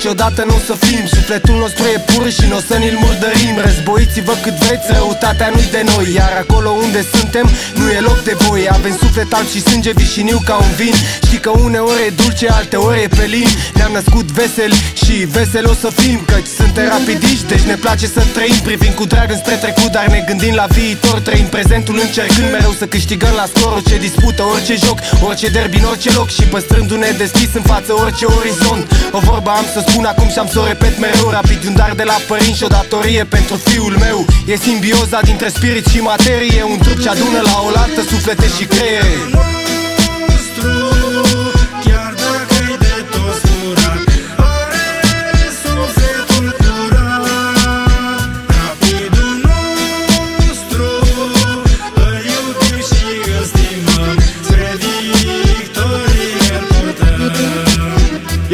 niciodată nu o să fim. Sufletul nostru e pur și n-o să ni-l murdărim. Războiți-vă cât vreți, răutatea nu-i de noi. Iar acolo unde suntem nu e loc de voi. Avem suflet alb și sânge vișiniu ca un vin. Știi că uneori e dulce, alteori e pelin. Ne-am născut veseli și veseli o să fim, căci suntem rapidiști, deci ne place să trăim. Privim cu drag înspre trecut, dar ne gândim la viitor. Trăim prezentul încercând mereu să câștigăm la scor. Orice dispută, orice joc, orice derby în orice loc. Și păstrându-ne deschis în față orice orizont. O vorbă am să spun acum și am să o repet mereu. Rapid un dar de la părinți și o datorie pentru fiul meu. E simbioza dintre spirit și materie, un trup ce adună la oaltă suflete și creiere.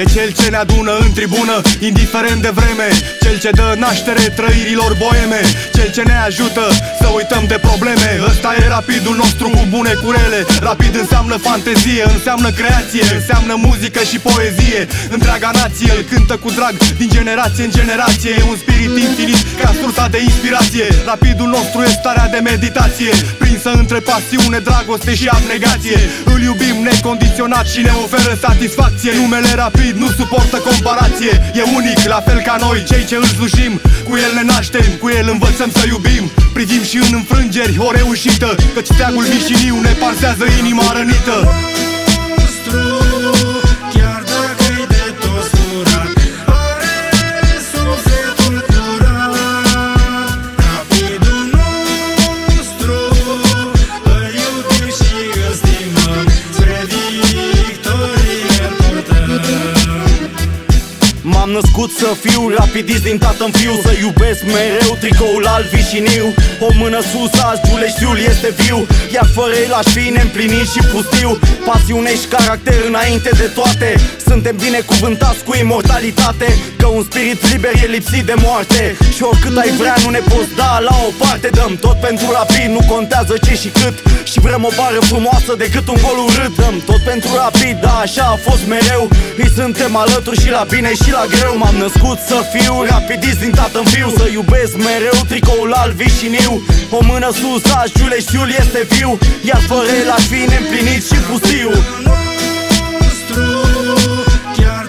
E cel ce ne adună în tribună, indiferent de vreme. Cel ce dă naștere trăirilor boeme. Cel ce ne ajută să uităm de probleme. Ăsta e rapidul nostru cu bune cu rele. Rapid înseamnă fantezie, înseamnă creație, înseamnă muzică și poezie. Întreaga nație îl cântă cu drag din generație în generație. E un spirit infinit ca sursa de inspirație. Rapidul nostru e starea de meditație, prinsă între pasiune, dragoste și abnegație. Îl iubim necondiționat și ne oferă satisfacție. Numele Rapid nu suportă comparație. E unic, la fel ca noi, cei ce îl slujim. Cu el ne naștem, cu el învățăm să iubim. Privim și în înfrângeri o reușită, căci steagul vișiniu ne parsează inima rănită. M-am născut să fiu rapidist din tată-n fiu, să iubesc mereu tricoul alb vișiniu. O mână sus, azi Giuleștiul este viu, iar fără el aș fi neîmplinit și pustiu. Pasiune și caracter înainte de toate, suntem binecuvântați cu imortalitate. Că un spirit liber e lipsit de moarte, și oricât ai vrea nu ne poți da la o parte. Dăm tot pentru Rapid, nu contează ce și cât. Și vrem o bară frumoasă decât un gol urât. Dăm tot pentru Rapid, da, așa a fost mereu. Îi suntem alături și la bine și la greu. M-am născut să fiu rapidist din tată-n fiu, să iubesc mereu tricoul alb vișiniu. O mână sus, azi Giuleștiul este viu, iar fără el aș fi neîmplinit și pustiu. Chiar